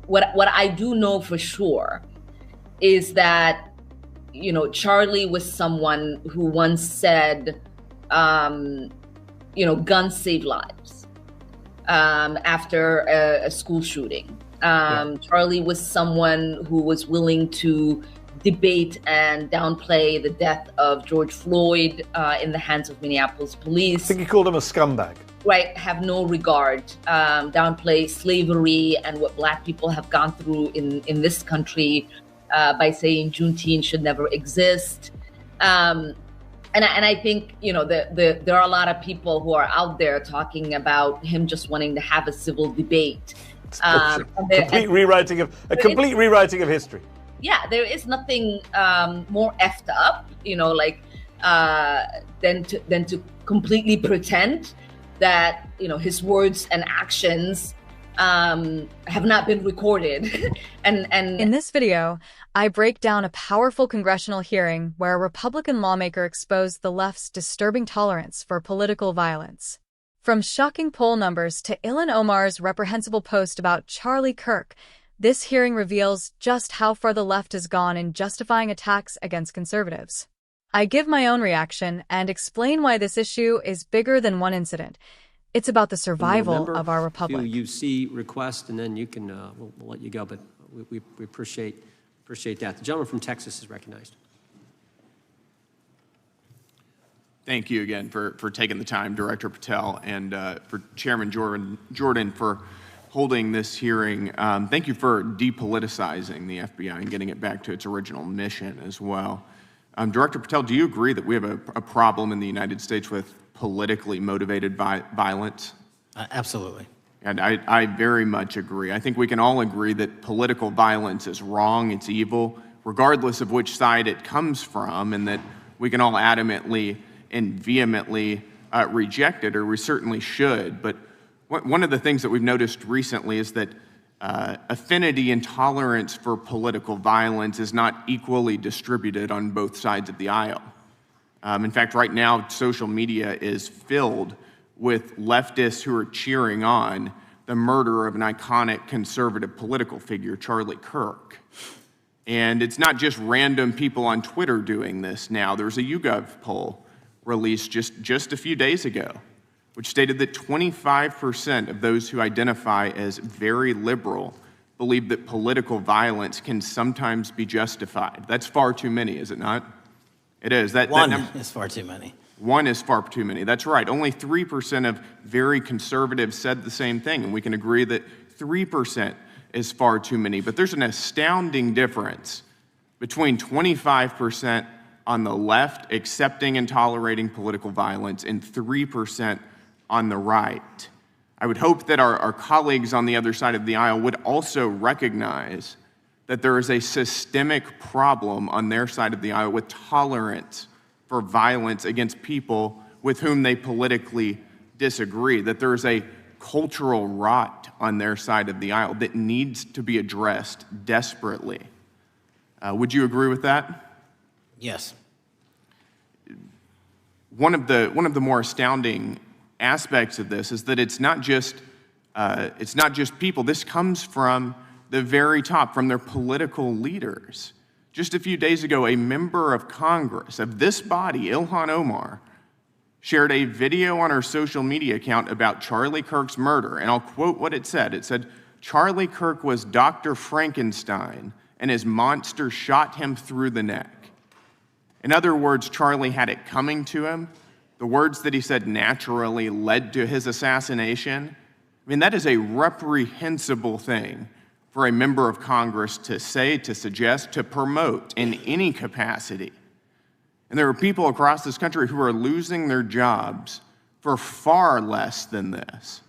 what I do know for sure is that, Charlie was someone who once said, guns save lives, after a school shooting. Charlie was someone who was willing to debate and downplay the death of George Floyd in the hands of Minneapolis police. I think he called him a scumbag. Right, have no regard, downplay slavery and what Black people have gone through in this country by saying Juneteenth should never exist. And I think, there are a lot of people who are out there talking about him just wanting to have a civil debate. Complete rewriting of history. Yeah, there is nothing more effed up, than to completely pretend that his words and actions have not been recorded. and in this video, I break down a powerful congressional hearing where a Republican lawmaker exposed the left's disturbing tolerance for political violence. From shocking poll numbers to Ilhan Omar's reprehensible post about Charlie Kirk, this hearing reveals just how far the left has gone in justifying attacks against conservatives. I give my own reaction and explain why this issue is bigger than one incident. It's about the survival of our republic. UC request, and then you can we'll let you go, but we appreciate that. The gentleman from Texas is recognized. Thank you again for taking the time, Director Patel, and for Chairman Jordan for holding this hearing. Thank you for depoliticizing the FBI and getting it back to its original mission as well. Director Patel, do you agree that we have a problem in the United States with politically motivated violence? Absolutely. And I very much agree. I think we can all agree that political violence is wrong, it's evil, regardless of which side it comes from, and that we can all adamantly and vehemently reject it, or we certainly should. But one of the things that we've noticed recently is that affinity and tolerance for political violence is not equally distributed on both sides of the aisle. In fact, right now, social media is filled with leftists who are cheering on the murder of an iconic conservative political figure, Charlie Kirk. And it's not just random people on Twitter doing this now. There's a YouGov poll released just a few days ago, which stated that 25% of those who identify as very liberal believe that political violence can sometimes be justified. That's far too many, is it not? It is. One is far too many. One is far too many. That's right. Only 3% of very conservatives said the same thing, and we can agree that 3% is far too many. But there's an astounding difference between 25% on the left accepting and tolerating political violence and 3% on the right. I would hope that our colleagues on the other side of the aisle would also recognize that there is a systemic problem on their side of the aisle with tolerance for violence against people with whom they politically disagree, that there is a cultural rot on their side of the aisle that needs to be addressed desperately. Would you agree with that? Yes. One of the more astounding aspects of this is that it's not just people. This comes from the very top, from their political leaders. Just a few days ago, a member of Congress of this body, Ilhan Omar, shared a video on her social media account about Charlie Kirk's murder, and I'll quote what it said. It said, "Charlie Kirk was Dr. Frankenstein, and his monster shot him through the neck." In other words, Charlie had it coming to him. The words that he said naturally led to his assassination. I mean, that is a reprehensible thing for a member of Congress to say, to suggest, to promote in any capacity. And there are people across this country who are losing their jobs for far less than this.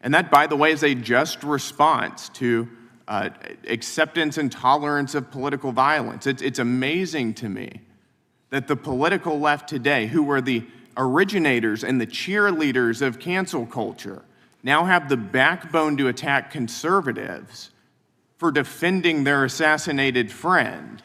And that, by the way, is a just response to acceptance and tolerance of political violence. It's amazing to me that the political left today, who were the originators and the cheerleaders of cancel culture, now have the backbone to attack conservatives for defending their assassinated friend.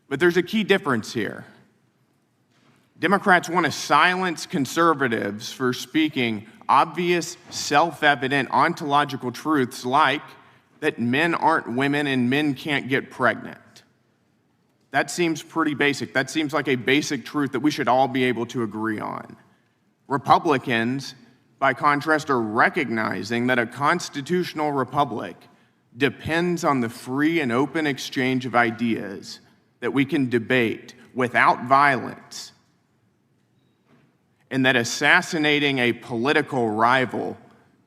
But there's a key difference here. Democrats want to silence conservatives for speaking obvious, self-evident, ontological truths like that men aren't women and men can't get pregnant. That seems pretty basic. That seems like a basic truth that we should all be able to agree on. Republicans, by contrast, are recognizing that a constitutional republic depends on the free and open exchange of ideas that we can debate without violence, and that assassinating a political rival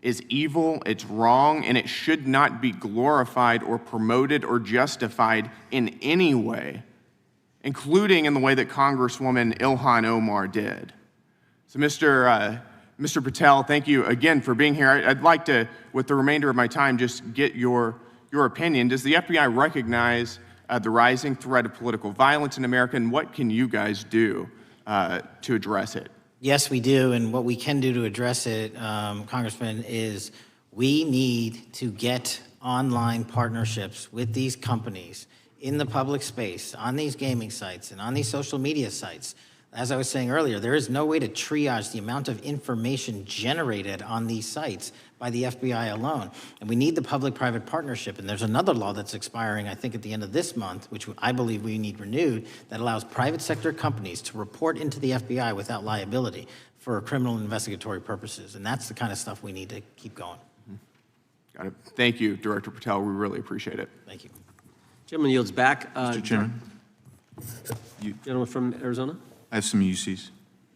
is evil, it's wrong, and it should not be glorified or promoted or justified in any way, including in the way that Congresswoman Ilhan Omar did. So Mr. Patel, thank you again for being here. I'd like to, with the remainder of my time, just get your opinion. Does the FBI recognize the rising threat of political violence in America, and what can you guys do to address it? Yes, we do, and what we can do to address it, Congressman, is we need to get online partnerships with these companies in the public space, on these gaming sites, and on these social media sites. As I was saying earlier, there is no way to triage the amount of information generated on these sites by the FBI alone. And we need the public-private partnership. And there's another law that's expiring, I think, at the end of this month, which I believe we need renewed, that allows private sector companies to report into the FBI without liability for criminal investigatory purposes. And that's the kind of stuff we need to keep going. Got it. Thank you, Director Patel. We really appreciate it. Thank you. Gentleman yields back. Mr. Chairman. Gentleman from Arizona. I have some UCs.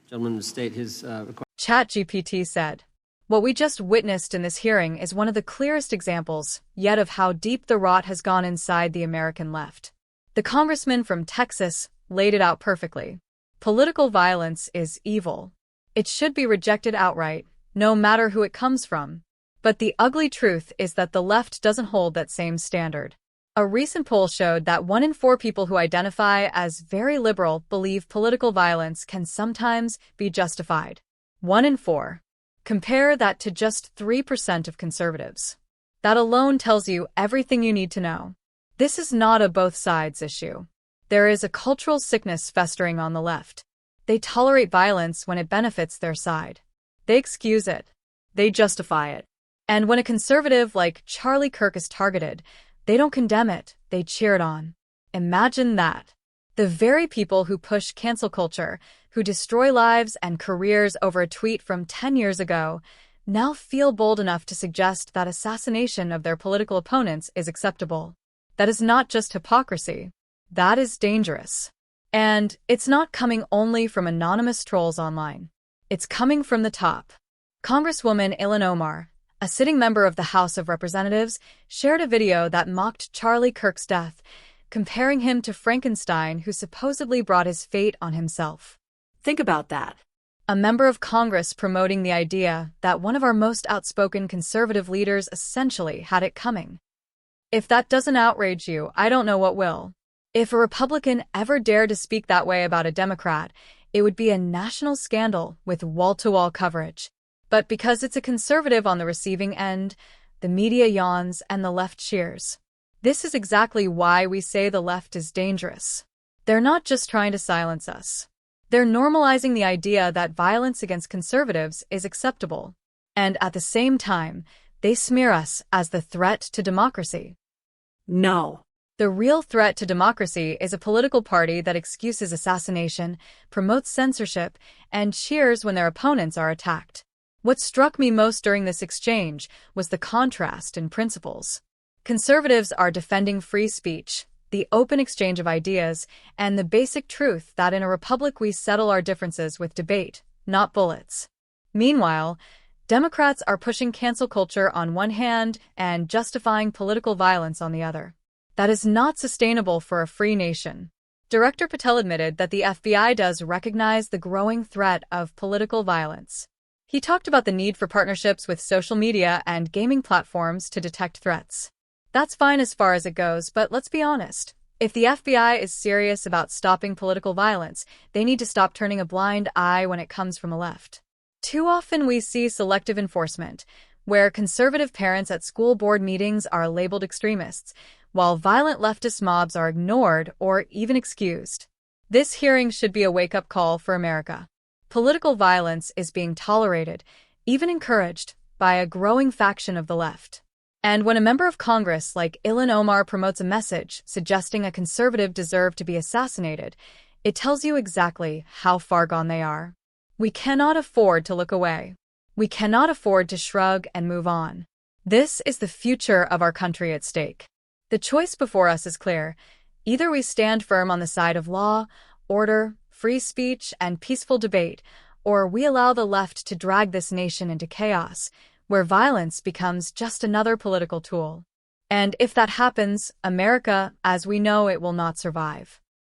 Gentleman to state his request. ChatGPT said, "What we just witnessed in this hearing is one of the clearest examples, yet, of how deep the rot has gone inside the American left." The congressman from Texas laid it out perfectly. Political violence is evil. It should be rejected outright, no matter who it comes from. But the ugly truth is that the left doesn't hold that same standard. A recent poll showed that 1 in 4 people who identify as very liberal believe political violence can sometimes be justified. 1 in 4. Compare that to just 3% of conservatives. That alone tells you everything you need to know. This is not a both sides issue. There is a cultural sickness festering on the left. They tolerate violence when it benefits their side. They excuse it. They justify it. And when a conservative like Charlie Kirk is targeted, they don't condemn it, they cheer it on. Imagine that. The very people who push cancel culture, who destroy lives and careers over a tweet from 10 years ago, now feel bold enough to suggest that assassination of their political opponents is acceptable. That is not just hypocrisy. That is dangerous. And it's not coming only from anonymous trolls online. It's coming from the top. Congresswoman Ilhan Omar, a sitting member of the House of Representatives, shared a video that mocked Charlie Kirk's death, comparing him to Frankenstein, who supposedly brought his fate on himself. Think about that. A member of Congress promoting the idea that one of our most outspoken conservative leaders essentially had it coming. If that doesn't outrage you, I don't know what will. If a Republican ever dared to speak that way about a Democrat, it would be a national scandal with wall-to-wall coverage. But because it's a conservative on the receiving end, the media yawns and the left cheers. This is exactly why we say the left is dangerous. They're not just trying to silence us. They're normalizing the idea that violence against conservatives is acceptable. And at the same time, they smear us as the threat to democracy. No. The real threat to democracy is a political party that excuses assassination, promotes censorship, and cheers when their opponents are attacked. What struck me most during this exchange was the contrast in principles. Conservatives are defending free speech, the open exchange of ideas, and the basic truth that in a republic we settle our differences with debate, not bullets. Meanwhile, Democrats are pushing cancel culture on one hand and justifying political violence on the other. That is not sustainable for a free nation. Director Patel admitted that the FBI does recognize the growing threat of political violence. He talked about the need for partnerships with social media and gaming platforms to detect threats. That's fine as far as it goes, but let's be honest. If the FBI is serious about stopping political violence, they need to stop turning a blind eye when it comes from the left. Too often we see selective enforcement, where conservative parents at school board meetings are labeled extremists, while violent leftist mobs are ignored or even excused. This hearing should be a wake-up call for America. Political violence is being tolerated, even encouraged, by a growing faction of the left. And when a member of Congress like Ilhan Omar promotes a message suggesting a conservative deserved to be assassinated, it tells you exactly how far gone they are. We cannot afford to look away. We cannot afford to shrug and move on. This is the future of our country at stake. The choice before us is clear. Either we stand firm on the side of law, order, free speech, and peaceful debate, or we allow the left to drag this nation into chaos, where violence becomes just another political tool. And if that happens, America, as we know it, will not survive.